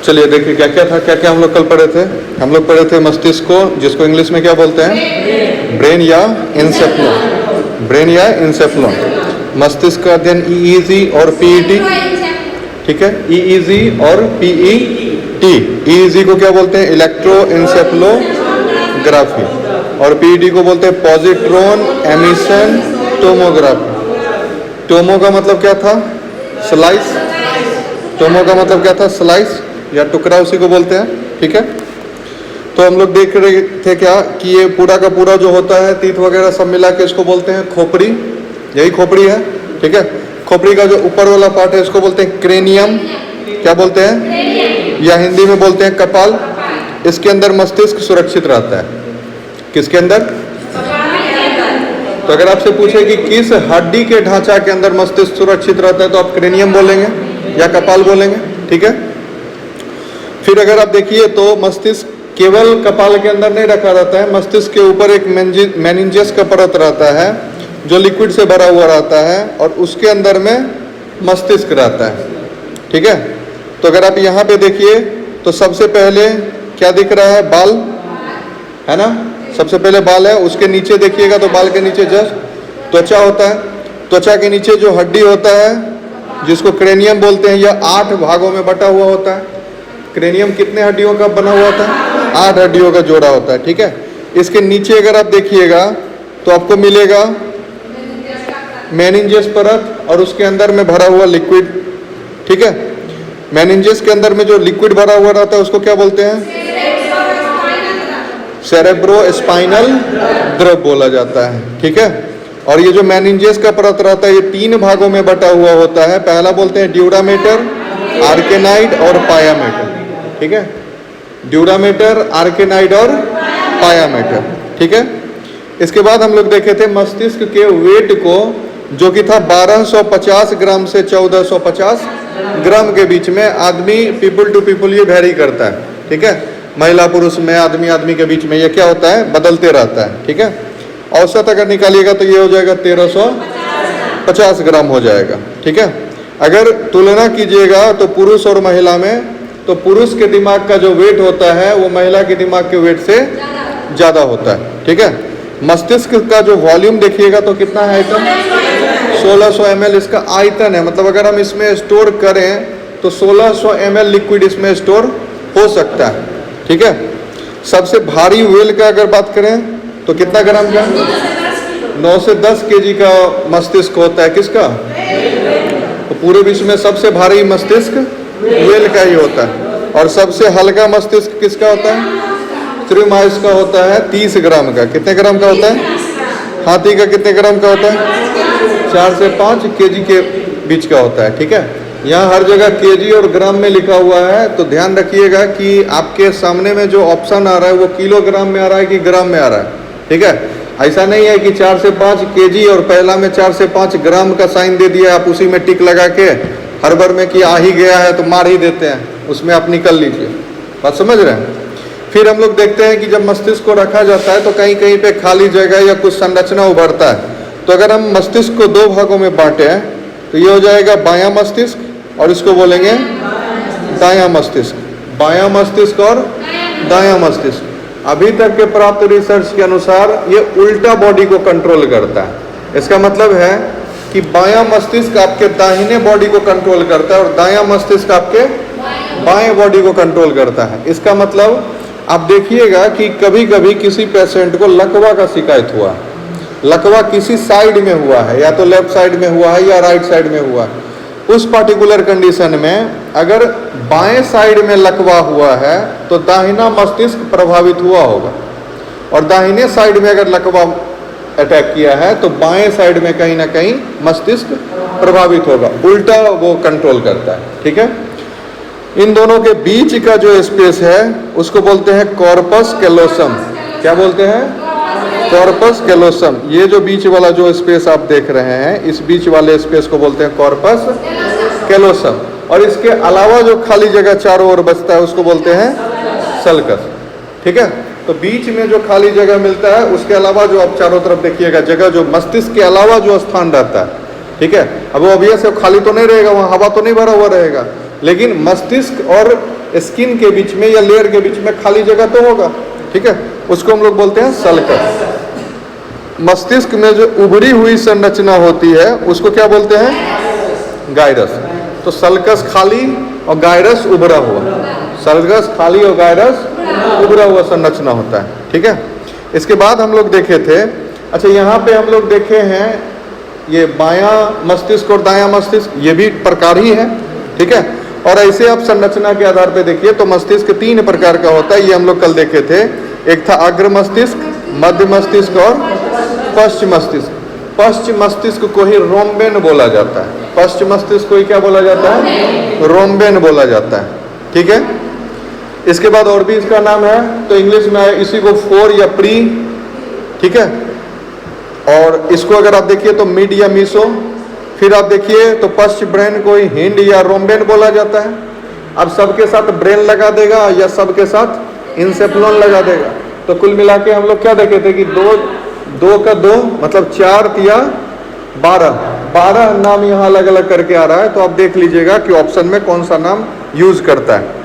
चलिए देखिए क्या क्या था, क्या क्या हम लोग कल पढ़े थे। हम लोग पढ़े थे मस्तिष्क को, जिसको इंग्लिश में क्या बोलते हैं, ब्रेन या इंसेफ्लॉन। ब्रेन या इंसेफ्लॉन। मस्तिष्क का अध्ययन ईईजी और पीईटी, ठीक है, ईईजी और पीईटी। ईईजी को क्या बोलते हैं, इलेक्ट्रो इंसेफ्लोग्राफी, और पीईटी को बोलते हैं पॉजिट्रॉन एमिशन टोमोग्राफी। टोमो का मतलब क्या था, स्लाइस। टोमो का मतलब क्या था, स्लाइस या टुकड़ा, उसी को बोलते हैं, ठीक है। तो हम लोग देख रहे थे क्या कि ये पूरा का पूरा जो होता है, तीत वगैरह सब मिला के इसको बोलते हैं खोपड़ी। यही खोपड़ी है, ठीक है। खोपड़ी का जो ऊपर वाला पार्ट है इसको बोलते हैं क्रेनियम। क्या बोलते हैं, या हिंदी में बोलते हैं कपाल। इसके अंदर मस्तिष्क सुरक्षित रहता है। किसके अंदर, तो अगर आपसे पूछे कि किस हड्डी के ढांचा के अंदर मस्तिष्क सुरक्षित रहता है, तो आप क्रेनियम बोलेंगे या कपाल बोलेंगे, ठीक है। फिर अगर आप देखिए तो मस्तिष्क केवल कपाल के अंदर नहीं रखा रहता है। मस्तिष्क के ऊपर एक मेनिंजस का परत रहता है जो लिक्विड से भरा हुआ रहता है, और उसके अंदर में मस्तिष्क रहता है, ठीक है। तो अगर आप यहाँ पे देखिए तो सबसे पहले क्या दिख रहा है, बाल है ना, सबसे पहले बाल है। उसके नीचे देखिएगा तो बाल के नीचे जस्ट त्वचा होता है। त्वचा के नीचे जो हड्डी होता है जिसको क्रेनियम बोलते हैं, यह 8 भागों में बटा हुआ होता है। क्रेनियम कितने हड्डियों का बना हुआ होता है, 8 हड्डियों का जोड़ा होता है, ठीक है। इसके नीचे अगर आप देखिएगा तो आपको मिलेगा मेनिंजस परत, और उसके अंदर में भरा हुआ लिक्विड, ठीक है। मेनिंजस के अंदर में जो लिक्विड भरा हुआ रहता है उसको क्या बोलते हैं, सेरेब्रोस्पाइनल द्रव बोला जाता है, ठीक है। और ये जो मेनिंजस का परत रहता है ये 3 भागों में बटा हुआ होता है। पहला बोलते हैं ड्यूरामेटर, आर्केनाइड और पायामेटर, ठीक है। ड्यूरामेटर, आर्केनाइड और पायामेटर, ठीक है। इसके बाद हम लोग देखे थे मस्तिष्क के वेट को, जो कि था 1250 ग्राम से 1450 ग्राम के बीच में। आदमी पीपल टू पीपल ये वेरी करता है, ठीक है। महिला पुरुष में, आदमी आदमी के बीच में ये क्या होता है, बदलते रहता है, ठीक है। औसत अगर निकालिएगा तो ये हो जाएगा 1350 ग्राम हो जाएगा, ठीक है। अगर तुलना कीजिएगा तो पुरुष और महिला में, तो पुरुष के दिमाग का जो वेट होता है वो महिला के दिमाग के वेट से ज़्यादा होता है, ठीक है। मस्तिष्क का जो वॉल्यूम देखिएगा तो कितना है आइटम, 1600 ml इसका आयतन है। मतलब अगर हम इसमें स्टोर करें तो 1600 ml लिक्विड इसमें स्टोर हो सकता है, ठीक है। सबसे भारी व्हेल का अगर बात करें तो कितना ग्राम का, 9 से 10 केजी का मस्तिष्क होता है। किसका, तो पूरे विश्व में सबसे भारी मस्तिष्क व्हेल का ही होता है। और सबसे हल्का मस्तिष्क किसका होता है, त्रिमाइस का होता है 30 ग्राम का। कितने ग्राम का होता है, हाथी का कितने ग्राम का होता है, 4 से 5 केजी के बीच का होता है, ठीक है। यहाँ हर जगह केजी और ग्राम में लिखा हुआ है, तो ध्यान रखिएगा कि आपके सामने में जो ऑप्शन आ रहा है वो किलोग्राम में आ रहा है कि ग्राम में आ रहा है, ठीक है। ऐसा नहीं है कि 4 से 5 केजी और पहला में 4 से 5 ग्राम का साइन दे दिया, आप उसी में टिक लगा के हर बार में कि आ ही गया है तो मार ही देते हैं, उसमें आप निकल लीजिए। बात समझ रहे हैं। फिर हम लोग देखते हैं कि जब मस्तिष्क को रखा जाता है तो कहीं कहीं पे खाली जगह या कुछ संरचना उभरता है। तो अगर हम मस्तिष्क को 2 भागों में बांटे हैं तो ये हो जाएगा बायां मस्तिष्क, और इसको बोलेंगे दायां मस्तिष्क। बायां मस्तिष्क और दायां मस्तिष्क। अभी तक के प्राप्त रिसर्च के अनुसार ये उल्टा बॉडी को कंट्रोल करता है। इसका मतलब है कि बायां मस्तिष्क आपके दाहिने बॉडी को कंट्रोल करता है और दायां मस्तिष्क आपके बाएं बॉडी को कंट्रोल करता है। इसका मतलब आप देखिएगा कि कभी कभी किसी पेशेंट को लकवा का शिकायत हुआ, लकवा किसी साइड में हुआ है, या तो लेफ्ट साइड में हुआ है या राइट साइड में हुआ है। उस पर्टिकुलर कंडीशन में अगर बाएं साइड में लकवा हुआ है तो दाहिना मस्तिष्क प्रभावित हुआ होगा, और दाहिने साइड में अगर लकवा अटैक किया है तो बाएं साइड में कहीं ना कहीं मस्तिष्क प्रभावित होगा। उल्टा वो कंट्रोल करता है, ठीक है। इन दोनों के बीच का जो स्पेस है उसको बोलते हैं कॉर्पस कैलोसम। क्या बोलते हैं, कॉर्पस कैलोसम। ये जो बीच वाला जो स्पेस आप देख रहे हैं, इस बीच वाले स्पेस को बोलते हैं कॉर्पस कैलोसम। और इसके अलावा जो खाली जगह चारों ओर बचता है उसको बोलते हैं सल्कस, ठीक है। तो बीच में जो खाली जगह मिलता है उसके अलावा जो आप चारों तरफ देखिएगा जगह, जो मस्तिष्क के अलावा जो स्थान रहता है, ठीक है। अब वो ऑब्वियस है, खाली तो नहीं रहेगा, वहाँ हवा तो नहीं भरा हुआ रहेगा, लेकिन मस्तिष्क और स्किन के बीच में या लेयर के बीच में खाली जगह तो होगा, ठीक है, उसको हम लोग बोलते हैं सल्कस। मस्तिष्क में जो उभरी हुई संरचना होती है उसको क्या बोलते हैं? गाइरस। तो सल्कस खाली और गाइरस उभरा हुआ, सल्कस खाली और गाइरस उभरा हुआ संरचना होता है, ठीक है। इसके बाद हम लोग देखे थे, अच्छा यहाँ पे हम लोग देखे हैं ये बायां मस्तिष्क और दायां मस्तिष्क, ये भी प्रकार ही है, ठीक है। और ऐसे आप संरचना के आधार पे देखिए तो मस्तिष्क 3 प्रकार का होता है, ये हम लोग कल देखे थे। एक था अग्र मस्तिष्क, मध्य मस्तिष्क और पश्चिम मस्तिष्क। पश्चिम मस्तिष्क को ही रोम्बेन बोला जाता है, पश्चिम मस्तिष्क को ही क्या बोला जाता है? रोम्बेन बोला जाता है, ठीक है। इसके बाद और भी इसका नाम है, तो इंग्लिश में है इसी को फोर या प्री, ठीक है। और इसको अगर आप देखिए तो मिड या मीसो। फिर आप देखिए तो पश्च ब्रेन को ही हिंड या रोम्बेन बोला जाता है। अब सबके साथ ब्रेन लगा देगा या सबके साथ इंसेफ्लॉन लगा देगा, तो कुल मिला के हम लोग क्या देखे थे कि दो का 2 मतलब 4 या 12 नाम यहाँ अलग अलग करके आ रहा है। तो आप देख लीजिएगा कि ऑप्शन में कौन सा नाम यूज करता है।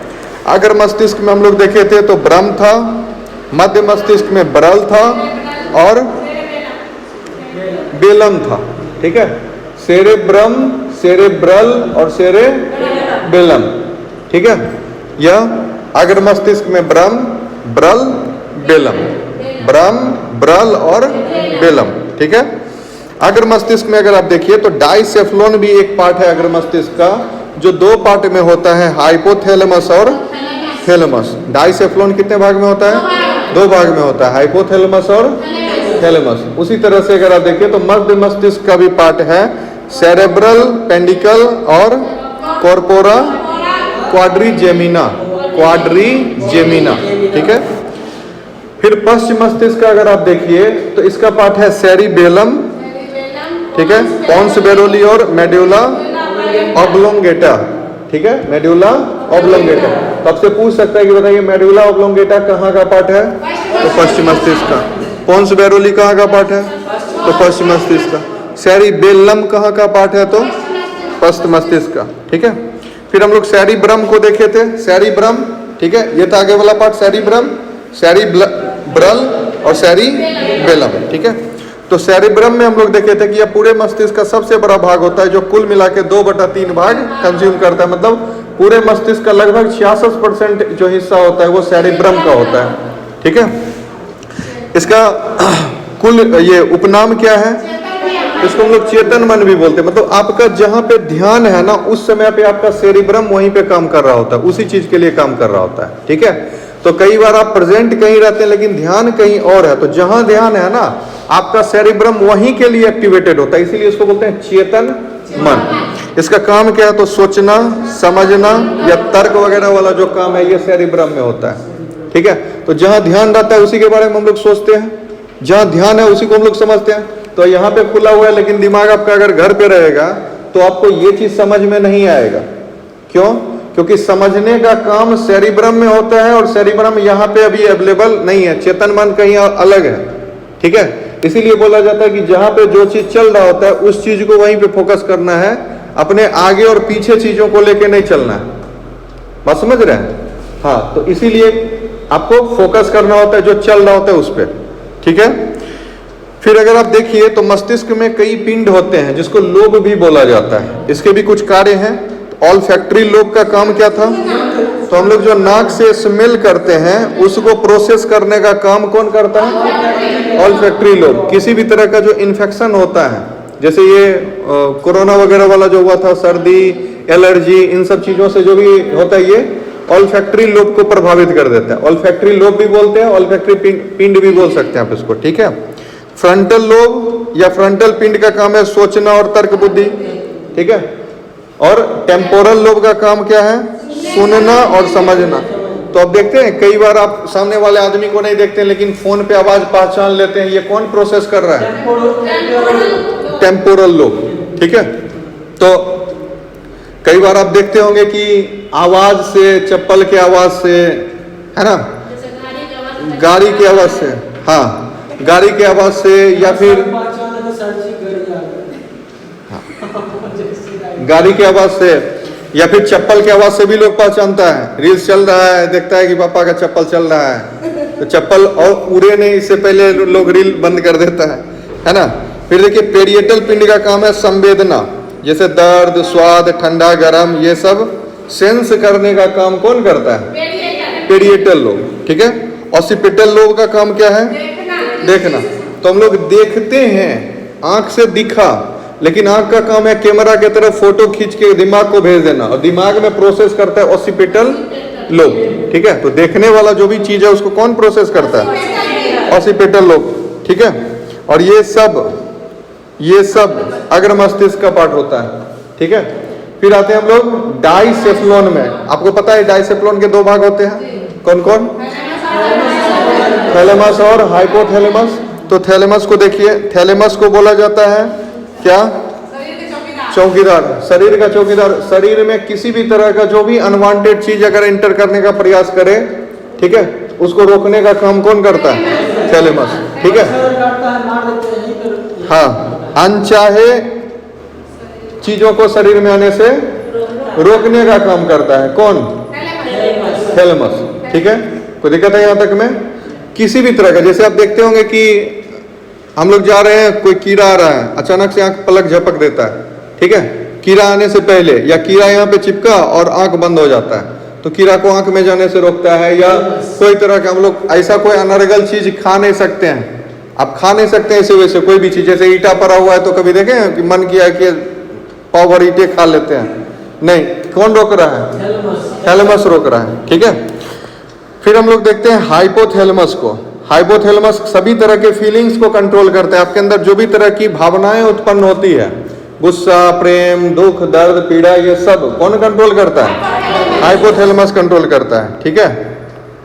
अगर मस्तिष्क में हम लोग देखे थे तो ब्रह्म था, मध्य मस्तिष्क में बरल था और बेलम था, ठीक है। सेरेब्रम, सेरेब्रल और सेरेबेलम, ठीक है। यह अगर मस्तिष्क में ब्रह्म, ब्रल, बेलम, ब्रह्म, ब्रल और बेलम, ठीक है। अगर मस्तिष्क में अगर आप देखिए तो डाइसेफ्लोन भी एक पार्ट है अगर मस्तिष्क का, जो 2 पार्ट में होता है, हाइपोथैलेमस और थैलेमस। डाइसेफ्लोन कितने भाग में होता है? 2 भाग में होता है, हाइपोथैलेमस और थैलेमस। उसी तरह से अगर आप देखिए तो मध्य मस्तिष्क का भी पार्ट है, सेरेब्रल, पेंडिकल और कॉर्पोरा क्वाड्रीजेमिना, क्वाड्रीजेमिना, ठीक है। फिर पश्चिम मस्तिष्क का अगर आप देखिए तो इसका पार्ट है सेरिबेलम, ठीक है, पॉन्स बेरोली और मेडुला ऑब्लोंगेटा, ठीक है, मेडुला ऑब्लोंगेटा। तो आपसे पूछ सकता है कि बताइए मेडुला ऑब्लोंगेटा कहाँ का पार्ट है? तो पश्चिम मस्तिष्क का। पॉन्स बेरोली कहाँ का पार्ट है? तो पश्चिम मस्तिष्क का। सेरिबेलम कहाँ का पार्ट है? तो पश्चिम मस्तिष्क का, ठीक है। फिर हम लोग सेरिब्रम को देखे थे, सेरिब्रम, ठीक है, ये था आगे वाला पार्ट सेरिब्रम, सेरिब्रल और सेरिबेलम, ठीक है। तो सेरिब्रम में हम लोग देखे थे कि यह पूरे मस्तिष्क का सबसे बड़ा भाग होता है, जो कुल मिला के 2/3 भाग कंज्यूम करता है। मतलब पूरे मस्तिष्क का लगभग 66% जो हिस्सा होता है वो सेरिब्रम का होता है, ठीक है। इसका कुल ये उपनाम क्या है? इसको हम लोग चेतन मन भी बोलते हैं। मतलब आपका जहां पे ध्यान है ना, उस समय पे आपका सेरिब्रम वहीं पे काम कर रहा होता है, उसी चीज के लिए काम कर रहा होता है, ठीक है। तो कई बार आप प्रेजेंट कहीं रहते हैं लेकिन ध्यान कहीं और है, तो जहां ध्यान है ना आपका सेरिब्रम वहीं के लिए एक्टिवेटेड होता है, इसीलिए इसको बोलते हैं चेतन मन। इसका काम क्या है? तो सोचना, समझना या तर्क वगैरह वाला जो काम है ये सेरिब्रम में होता है, ठीक है। तो जहां ध्यान रहता है उसी के बारे में हम लोग सोचते हैं, जहां ध्यान है उसी को हम लोग समझते हैं। तो यहाँ पे खुला हुआ है लेकिन दिमाग आपका अगर घर पे रहेगा तो आपको ये चीज समझ में नहीं आएगा। क्यों? क्योंकि समझने का काम सेरिब्रम में होता है और सेरिब्रम यहाँ पे अभी अवेलेबल नहीं है, चेतन मन कहीं अलग है, ठीक है। इसीलिए बोला जाता है कि जहां पे जो चीज चल रहा होता है उस चीज को वहीं पे फोकस करना है, अपने आगे और पीछे चीजों को लेके नहीं चलना है। बात समझ रहे हैं? हाँ, तो इसीलिए आपको फोकस करना होता है जो चल रहा होता है उस पर, ठीक है। फिर अगर आप देखिए तो मस्तिष्क में कई पिंड होते हैं जिसको लोब भी बोला जाता है, इसके भी कुछ कार्य हैं। ऑल्फैक्टरी लोब का काम क्या था? तो हम लोग जो नाक से स्मेल करते हैं उसको प्रोसेस करने का काम कौन करता है? Olfactory lobe. किसी भी तरह का जो इन्फेक्शन होता है, जैसे ये कोरोना वगैरह वाला जो हुआ था, सर्दी, एलर्जी, इन सब चीजों से जो भी होता है ये ऑल्फैक्टरी लोब को प्रभावित कर देता है। ऑल्फैक्टरी लोब भी बोलते हैं, ऑल्फैक्टरी पिंड भी बोल सकते हैं आप इसको, ठीक है। फ्रंटल लोब या फ्रंटल पिंड का काम है सोचना और तर्क बुद्धि, ठीक है। और टेम्पोरल लोब का काम क्या है? सुनना और समझना। तो अब देखते हैं कई बार आप सामने वाले आदमी को नहीं देखते लेकिन फोन पे आवाज पहचान लेते हैं, ये कौन प्रोसेस कर रहा है? टेम्पोरल लोब, ठीक है। तो कई बार आप देखते होंगे कि आवाज से, चप्पल के आवाज से, है ना, गाड़ी की आवाज से, हाँ, गाड़ी की आवाज से या फिर गाड़ी की आवाज से या फिर चप्पल की आवाज से भी लोग पहचानता है, रील्स चल रहा है देखता है कि पापा का चप्पल चल रहा है, तो चप्पल और उड़े नहीं इससे पहले लोग रील बंद कर देता है ना। फिर देखिए पेरिएटल पिंड का काम है संवेदना, जैसे दर्द, स्वाद, ठंडा, गर्म, ये सब सेंस करने का काम कौन करता है? पेरिएटल लोब, ठीक है। ऑसिपिटल लोब का काम क्या है? देखना। तो हम लोग देखते हैं आंख से दिखा, लेकिन आंख का काम है कैमरा की तरफ फोटो खींच के दिमाग को भेज देना, और दिमाग में प्रोसेस करता है ऑसिपिटल लोब, ठीक है। तो देखने वाला जो भी चीज है उसको कौन प्रोसेस करता है? ऑसिपिटल लोब, ठीक है। और ये सब अग्र मस्तिष्क का पार्ट होता है, ठीक है। फिर आते हैं हम लोग डाइसेफ्लोन में। आपको पता है डाइसेफ्लोन के दो भाग होते हैं, कौन कौन? थैलेमस और हाइपोथैलेमस। तो थैलेमस को देखिए, थैलेमस को बोला जाता है क्या? चौकीदार, शरीर का चौकीदार। शरीर में किसी भी तरह का जो भी अनवांटेड चीज अगर एंटर करने का प्रयास करे, ठीक है, उसको रोकने का काम कौन करता है? थैलेमस, ठीक है। हाँ, अनचाहे चीजों को शरीर में आने से रोकने का काम करता है कौन? थैलेमस, ठीक है। कोई दिक्कत है यहाँ तक में? किसी भी तरह का, जैसे आप देखते होंगे कि हम लोग जा रहे हैं, कोई कीड़ा आ रहा है, अचानक से आंख पलक झपक देता है, ठीक है, कीड़ा आने से पहले, या कीड़ा यहाँ पे चिपका और आंख बंद हो जाता है, तो कीड़ा को आंख में जाने से रोकता है। या कोई तरह का हम लोग ऐसा कोई अनर्गल चीज खा नहीं सकते हैं, आप खा नहीं सकते हैं इसी वजह से। कोई भी चीज जैसे ईटा पड़ा हुआ है तो कभी देखे कि मन किया कि पाव भर ईटे खा लेते हैं, नहीं, कौन रोक रहा है? थैलेमस रोक रहा है, ठीक है। फिर हम लोग देखते हैं हाइपोथैलेमस को। हाइपोथैलेमस सभी तरह के फीलिंग्स को कंट्रोल करता है। आपके अंदर जो भी तरह की भावनाएं उत्पन्न होती है, गुस्सा, प्रेम, दुख, दर्द, पीड़ा, ये सब कौन कंट्रोल करता है? हाइपोथैलेमस कंट्रोल करता है, ठीक है।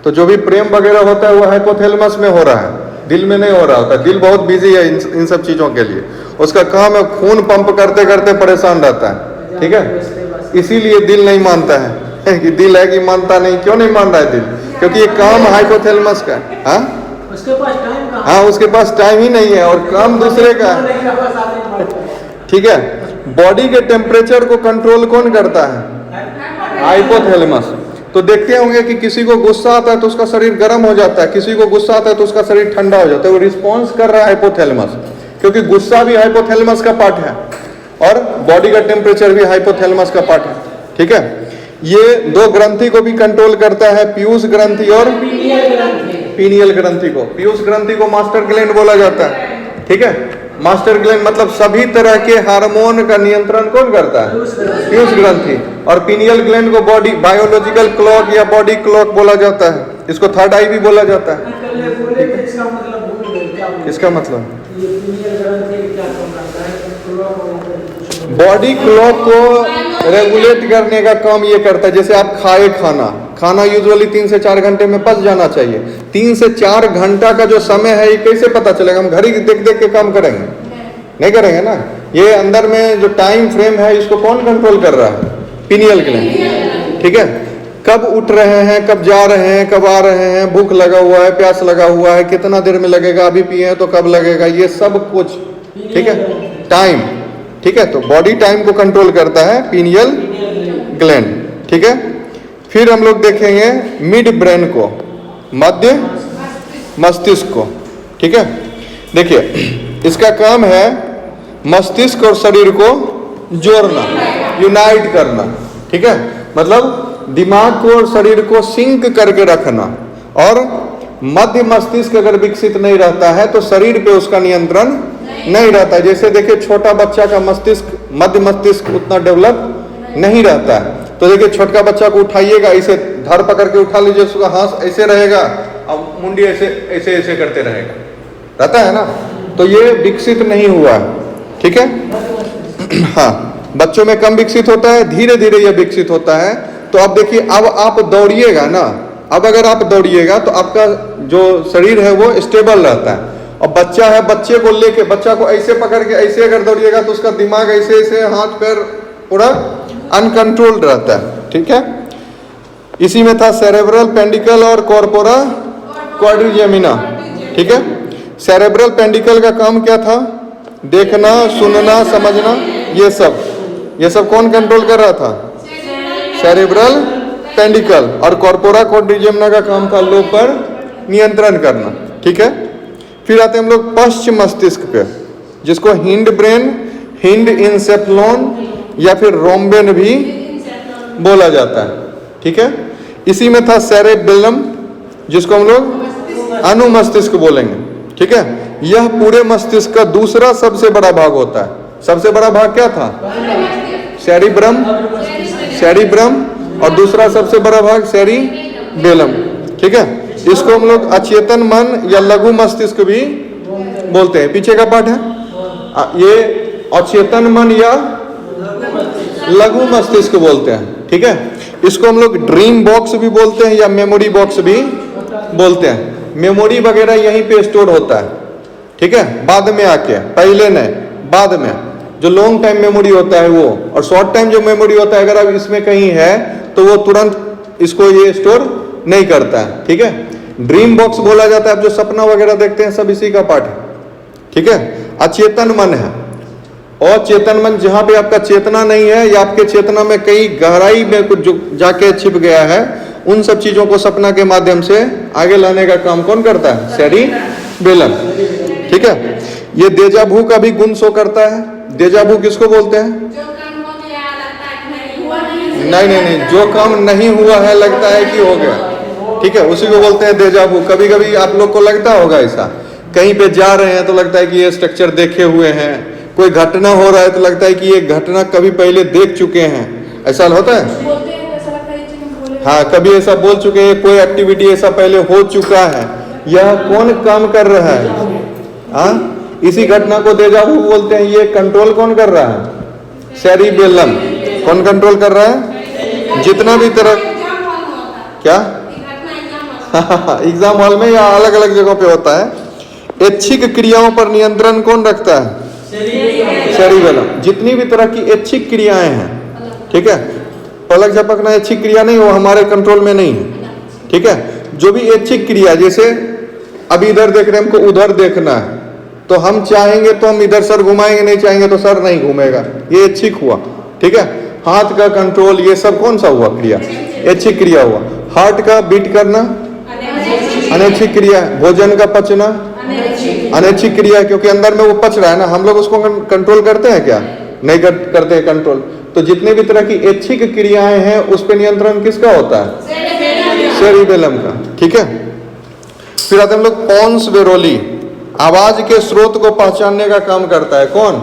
तो जो भी प्रेम वगैरह होता है वो हाइपोथैलेमस में हो रहा है, दिल में नहीं हो रहा होता। दिल बहुत बिजी है इन सब चीजों के लिए, उसका काम है खून पंप करते करते परेशान रहता है, ठीक है। इसीलिए दिल नहीं मानता है कि दिल है कि मानता नहीं। क्यों नहीं मान रहा है दिल? क्योंकि ये काम हाइपोथैलेमस का है। हाँ, उसके पास टाइम ही नहीं है और काम दूसरे का है, ठीक है। बॉडी के टेम्परेचर को कंट्रोल कौन करता है? हाइपोथैलेमस। तो देखते होंगे कि किसी को गुस्सा आता है तो उसका शरीर गर्म हो जाता है, किसी को गुस्सा आता है तो उसका शरीर ठंडा हो जाता है। वो रिस्पॉन्स कर रहा है हाइपोथैलेमस, क्योंकि गुस्सा भी हाइपोथैलेमस का पार्ट है और बॉडी का टेम्परेचर भी हाइपोथैलेमस का पार्ट है, ठीक है। ये दो ग्रंथि को भी कंट्रोल करता है, पीयूष ग्रंथि और पीनियल ग्रंथि को। पीयूष ग्रंथि को मास्टर ग्लैंड बोला जाता है, ठीक है। मास्टर ग्लैंड मतलब सभी तरह के हार्मोन का नियंत्रण कौन करता है? पीयूष ग्रंथि। और पीनियल ग्लैंड को बॉडी बायोलॉजिकल क्लॉक या बॉडी क्लॉक बोला जाता है। इसको थर्ड आई भी बोला जाता है। इसका मतलब बॉडी क्लॉक को रेगुलेट करने का काम ये करता है। जैसे आप खाए खाना यूजुअली 3 से 4 घंटे में पच जाना चाहिए। 3 से 4 घंटा का जो समय है ये कैसे पता चलेगा? हम घड़ी देख देख के काम करेंगे? नहीं करेंगे ना। ये अंदर में जो टाइम फ्रेम है इसको कौन कंट्रोल कर रहा है? पीनियल ग्लैंड, ठीक है। कब उठ रहे हैं, कब जा रहे हैं, कब आ रहे हैं, भूख लगा हुआ है, प्यास लगा हुआ है, कितना देर में लगेगा, अभी पिए तो कब लगेगा, ये सब कुछ, ठीक है, टाइम, ठीक है। तो बॉडी टाइम को कंट्रोल करता है पीनियल ग्लैंड, ठीक है। फिर हम लोग देखेंगे मिड ब्रेन को, मध्य मस्तिष्क को, ठीक है। देखिए इसका काम है मस्तिष्क और शरीर को जोड़ना, यूनाइट करना, ठीक है। मतलब दिमाग को और शरीर को सिंक करके रखना। और मध्य मस्तिष्क अगर विकसित नहीं रहता है तो शरीर पे उसका नियंत्रण नहीं रहता है। जैसे देखिए छोटा बच्चा का मस्तिष्क, मध्य मस्तिष्क उतना डेवलप नहीं रहता है। तो देखिए छोटका बच्चा को उठाइएगा, इसे धर पकड़ के उठा लीजिए, उसका हाथ ऐसे रहेगा और मुंडी ऐसे ऐसे ऐसे करते रहेगा, रहता है ना। तो ये विकसित नहीं हुआ है, ठीक है। हाँ, बच्चों में कम विकसित होता है, धीरे धीरे ये विकसित होता है। तो अब देखिए, अब आप दौड़िएगा ना, अब अगर आप दौड़िएगा तो आपका जो शरीर है वो स्टेबल रहता है। और बच्चा है, बच्चे को लेके, बच्चा को ऐसे पकड़ के ऐसे अगर दौड़िएगा तो उसका दिमाग ऐसे ऐसे, हाथ पैर पूरा अनकंट्रोल्ड रहता है, ठीक है। इसी में था सेरेब्रल पेंडिकल और कॉर्पोरा क्वाड्रिजेमिना, ठीक है। सेरेब्रल पेंडिकल का काम क्या था? देखना, सुनना, समझना, ये सब कौन कंट्रोल कर रहा था? सेरेब्रल पेंडिकल, और कॉर्पोरा क्वाड्रिजेमिना का काम था लोब पर नियंत्रण करना। ठीक है, फिर आते हैं हम लोग पश्च मस्तिष्क पे, जिसको हिंड ब्रेन, हिंड इंसेप्लॉन या फिर रोम्बेन भी बोला जाता है। ठीक है, इसी में था सेरेबेलम, जिसको हम लोग अनुमस्तिष्क बोलेंगे। ठीक है, यह पूरे मस्तिष्क का दूसरा सबसे बड़ा भाग होता है। सबसे बड़ा भाग क्या था? सेरिब्रम, सेरिब्रम, और दूसरा सबसे बड़ा भाग सेरिबेलम। ठीक है, इसको हम लोग अचेतन मन या लघु मस्तिष्क भी बोलते हैं। पीछे का पार्ट है ये अचेतन मन या लघु मस्तिष्क बोलते हैं। ठीक है, इसको हम लोग ड्रीम बॉक्स भी बोलते हैं या मेमोरी बॉक्स भी बोलते हैं। मेमोरी वगैरह यहीं पे स्टोर होता है। ठीक है, बाद में आके, पहले नहीं, बाद में जो लॉन्ग टाइम मेमोरी होता है वो, और शॉर्ट टाइम जो मेमोरी होता है, अगर अब इसमें कहीं है तो वो तुरंत इसको ये स्टोर नहीं करता है। ठीक है, ड्रीम बॉक्स बोला जाता है। अब जो सपना वगैरह देखते हैं सब इसी का पार्ट है। ठीक है, अचेतन मन है, और चेतन मन जहां पे आपका चेतना नहीं है या आपके चेतना में कई गहराई में कुछ जो जाके छिप गया है, उन सब चीजों को सपना के माध्यम से आगे लाने का काम कौन करता है? सेरिबेलम। ठीक है, ये देजा भू का भी गुण शो करता है। देजा भू किसको बोलते हैं? नहीं, जो काम नहीं हुआ है लगता है कि हो गया। ठीक है, उसी को बोलते हैं देजा भू। कभी कभी आप लोग को लगता होगा ऐसा, कहीं पे जा रहे हैं तो लगता है कि ये स्ट्रक्चर देखे हुए हैं, कोई घटना हो रहा है तो लगता है कि ये घटना कभी पहले देख चुके हैं। ऐसा होता है? हाँ, कभी ऐसा बोल चुके हैं, कोई एक्टिविटी ऐसा पहले हो चुका है। यह कौन काम कर रहा है? हाँ, इसी घटना को देजा भू बोलते हैं। ये कंट्रोल कौन कर रहा है? सेरिबेलम। कौन कंट्रोल कर रहा है? जितना भी तरह क्या एग्जाम हॉल में या अलग अलग जगहों पे होता है। ऐच्छिक क्रियाओं पर नियंत्रण कौन रखता है? सेरिबेलम। जितनी भी तरह की ऐच्छिक क्रियाएं हैं, ठीक है, पलक झपकना ऐच्छिक क्रिया नहीं, वो हमारे कंट्रोल में नहीं है। ठीक है, जो भी ऐच्छिक क्रिया, जैसे अभी इधर देख रहे हैं, हमको उधर देखना है, तो हम चाहेंगे तो हम इधर सर घुमाएंगे, नहीं चाहेंगे तो सर नहीं घूमेगा, ये ऐच्छिक हुआ। ठीक है, हाथ का कंट्रोल, ये सब कौन सा हुआ? क्रिया, ऐच्छिक क्रिया हुआ। हार्ट का बीट करना अनैच्छिक क्रिया है। भोजन का पचना अनैच्छिक क्रिया है, क्योंकि अंदर में वो पच रहा है ना। हम लोग उसको कंट्रोल करते हैं क्या? नहीं करते हैं कंट्रोल। तो जितने भी तरह की ऐच्छिक क्रियाएं हैं उस पर नियंत्रण किसका होता है? सेरिबेलम का। ठीक है, फिर आते हम लोग पोन्स वेरोली, आवाज के स्रोत को पहचानने का काम करता है। कौन?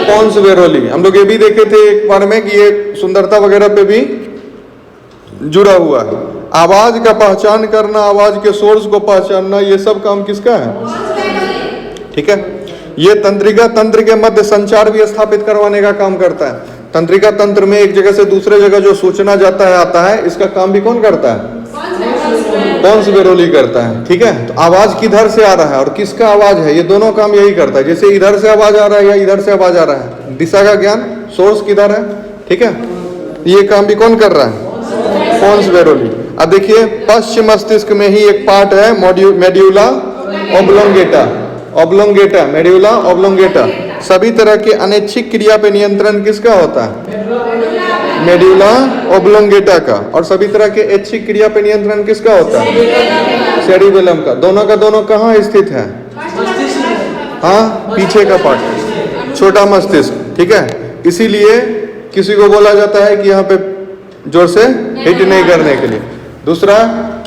पोन्स वेरोली। हम लोग ये भी देखे थे एक बार में कि ये सुंदरता वगैरह पे भी जुड़ा हुआ है। आवाज का पहचान करना, आवाज के सोर्स को पहचानना, ये सब काम किसका है? ठीक है, ये तंत्रिका तंत्र के मध्य संचार भी स्थापित करवाने का काम करता है। तंत्रिका तंत्र में एक जगह से दूसरे जगह जो सूचना जाता है आता है, इसका काम भी कौन करता है? पोन्स वेरोली करता है। ठीक है, तो आवाज किधर से आ रहा है और किसका आवाज है, ये दोनों काम यही करता है। जैसे इधर से आवाज आ रहा है या इधर से आवाज आ रहा है, दिशा का ज्ञान, सोर्स किधर है। ठीक है, ये काम भी कौन कर रहा है? पोन्स वेरोली। अब देखिए, पश्चिम मस्तिष्क में ही एक पार्ट है medulla oblongata. Oblongata, medulla oblongata. सभी तरह के अनैच्छिक क्रिया पे नियंत्रण किसका होता है? मेड्यूला ओब्लोंगेटा का। और सभी तरह के ऐच्छिक क्रिया पे नियंत्रण किसका होता है? सेरिबेलम का। दोनों का दोनों कहाँ स्थित है? हाँ, पीछे का पार्ट, छोटा मस्तिष्क। ठीक है, इसीलिए किसी को बोला जाता है कि यहाँ पे जोर से हिट नहीं करने के लिए। दूसरा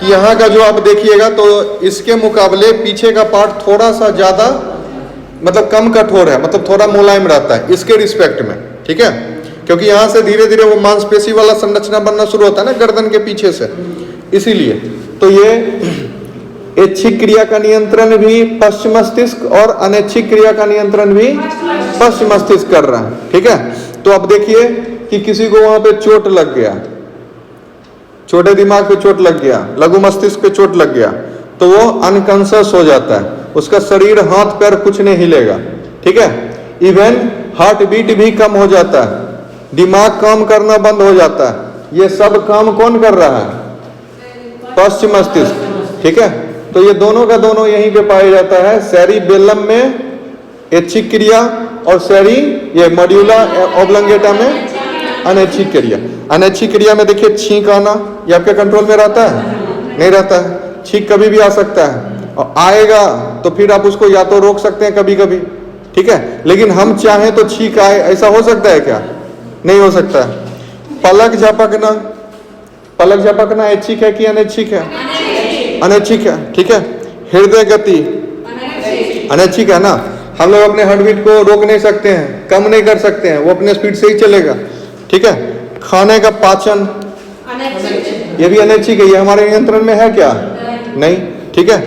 कि यहाँ का जो आप देखिएगा तो इसके मुकाबले पीछे का पार्ट थोड़ा सा ज्यादा, मतलब कम कठोर है, मतलब थोड़ा मुलायम रहता है इसके रिस्पेक्ट में। ठीक है, क्योंकि यहाँ से धीरे धीरे वो मांसपेशी वाला संरचना बनना शुरू होता है ना गर्दन के पीछे से, इसीलिए। तो ये ऐच्छिक क्रिया का नियंत्रण भी पश्चिम मस्तिष्क और अनैच्छिक क्रिया का नियंत्रण भी पश्चिम मस्तिष्क कर रहा है। ठीक है, तो अब देखिए कि किसी को वहां पे चोट लग गया, छोटे दिमाग पे चोट लग गया, लघु मस्तिष्क पे चोट लग गया, तो वो अनकॉन्शियस हो जाता है, उसका शरीर हाथ पैर कुछ नहीं हिलेगा। ठीक है, इवन हार्ट बीट भी कम हो जाता है, दिमाग काम करना बंद हो जाता है। ये सब काम कौन कर रहा है? पश्चिम मस्तिष्क। ठीक है, तो ये दोनों का दोनों यहीं पे पाया जाता है, सेरिबेलम में ऐच्छिक क्रिया और ये मेड्यूला ओब्लोंगेटा में अनैच्छिक क्रिया। अनैच्छिक क्रिया में देखिए छींक आना, ये आपके कंट्रोल में रहता है? नहीं रहता है। छींक कभी भी आ सकता है, और आएगा तो फिर आप उसको या तो रोक सकते हैं कभी कभी, ठीक है, लेकिन हम चाहें तो छींक आए, ऐसा हो सकता है क्या? नहीं हो सकता है। पलक झपकना, पलक झपकना ऐच्छिक है कि अनैच्छिक है? अनैच्छिक है, ठीक है। हृदय गति अनैच्छिक है ना, हम लोग अपने हार्ट बीट को रोक नहीं सकते हैं, कम नहीं कर सकते हैं, वो अपने स्पीड से ही चलेगा, ठीक है। खाने का पाचन, ये भी अनैच्छिक है, ये हमारे नियंत्रण में है क्या? नहीं, ठीक है।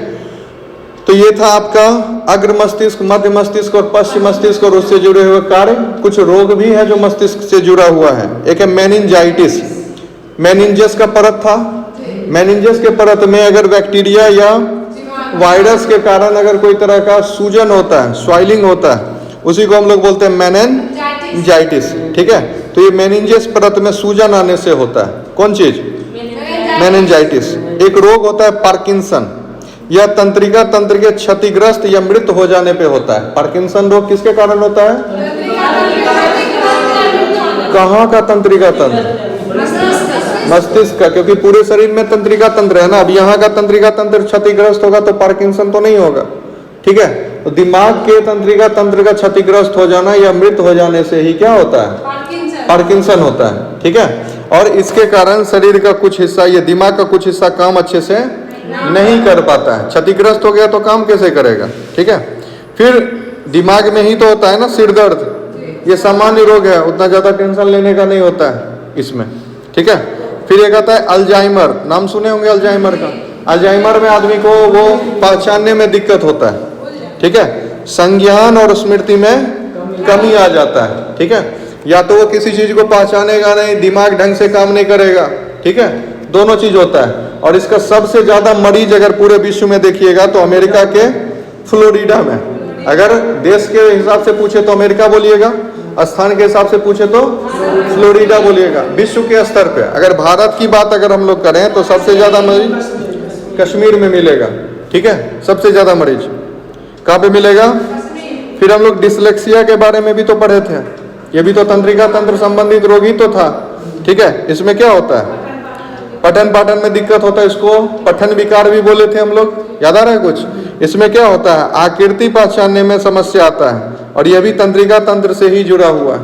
तो ये था आपका अग्र मस्तिष्क, मध्य मस्तिष्क और पश्चिम मस्तिष्क और उससे जुड़े हुए कार्य। कुछ रोग भी है जो मस्तिष्क से जुड़ा हुआ है। एक है मेनिंजाइटिस, मेनिंजस का परत था। मेनिंजस के परत में अगर बैक्टीरिया या वायरस के कारण अगर कोई तरह का सूजन होता है, स्वाइलिंग होता है, उसी को हम लोग बोलते हैं मेनिंजाइटिस, ठीक है। तो ये मेनिंजस परत में सूजन आने से होता है। कौन चीज? मेनिंजाइटिस। एक रोग होता है पार्किंसन, यह तंत्रिका तंत्र के क्षतिग्रस्त या मृत हो जाने पे होता है। पार्किंसन रोग किसके कारण होता है? कहाँ का तंत्रिका तंत्र? मस्तिष्क का, क्योंकि पूरे शरीर में तंत्रिका तंत्र है ना। अब यहाँ का तंत्रिका तंत्र क्षतिग्रस्त होगा तो पार्किंसन तो नहीं होगा, ठीक है। तो दिमाग के तंत्रिका तंत्र का क्षतिग्रस्त हो जाना या मृत हो जाने से ही क्या होता है? पार्किंसन होता है, ठीक है। और इसके कारण शरीर का कुछ हिस्सा, ये दिमाग का कुछ हिस्सा काम अच्छे से नहीं कर पाता है। क्षतिग्रस्त हो गया तो काम कैसे करेगा, ठीक है। फिर दिमाग में ही तो होता है ना सिर दर्द, ये सामान्य रोग है, उतना ज्यादा टेंशन लेने का नहीं होता है इसमें, ठीक है। फिर एक आता है अल्जाइमर, नाम सुने होंगे अल्जाइमर का। अल्जाइमर में आदमी को वो पहचानने में दिक्कत होता है, ठीक है। संज्ञान और स्मृति में कमी आ जाता है, ठीक है। या तो वो किसी चीज को पहचानेगा नहीं, दिमाग ढंग से काम नहीं करेगा, ठीक है, दोनों चीज होता है। और इसका सबसे ज्यादा मरीज अगर पूरे विश्व में देखिएगा तो अमेरिका के फ्लोरिडा में, अगर देश के हिसाब से पूछे तो अमेरिका बोलिएगा, स्थान के हिसाब से पूछे तो फ्लोरिडा बोलिएगा। विश्व के स्तर पे अगर भारत की बात अगर हम लोग करें तो सबसे ज्यादा मरीज कश्मीर में मिलेगा, ठीक है, सबसे ज्यादा मरीज कहाँ पे मिलेगा। फिर हम लोग डिसलेक्सिया के बारे में भी तो पढ़े थे, ये भी तो तंत्रिका तंत्र संबंधित रोग ही तो था, ठीक है। इसमें क्या होता है? पठन पाठन में दिक्कत होता है, इसको पठन विकार भी बोले थे हम लोग, याद आ रहा है कुछ? इसमें क्या होता है? आकृति पहचानने में समस्या आता है, और यह भी तंत्रिका तंत्र से ही जुड़ा हुआ है,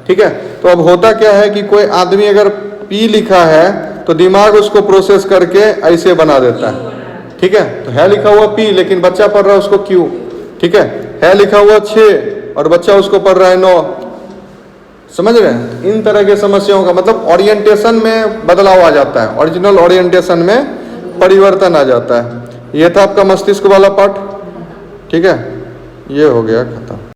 ठीक है। तो अब होता क्या है कि कोई आदमी अगर पी लिखा है तो दिमाग उसको प्रोसेस करके ऐसे बना देता है, ठीक है। तो है लिखा हुआ पी, लेकिन बच्चा पढ़ रहा है उसको क्यू, ठीक है लिखा हुआ 6 और बच्चा उसको पढ़ रहा है 9, समझ रहे हैं? इन तरह के समस्याओं का मतलब ओरिएंटेशन में बदलाव आ जाता है, ओरिजिनल ओरिएंटेशन में परिवर्तन आ जाता है। यह था आपका मस्तिष्क वाला पार्ट, ठीक है, ये हो गया खत्म।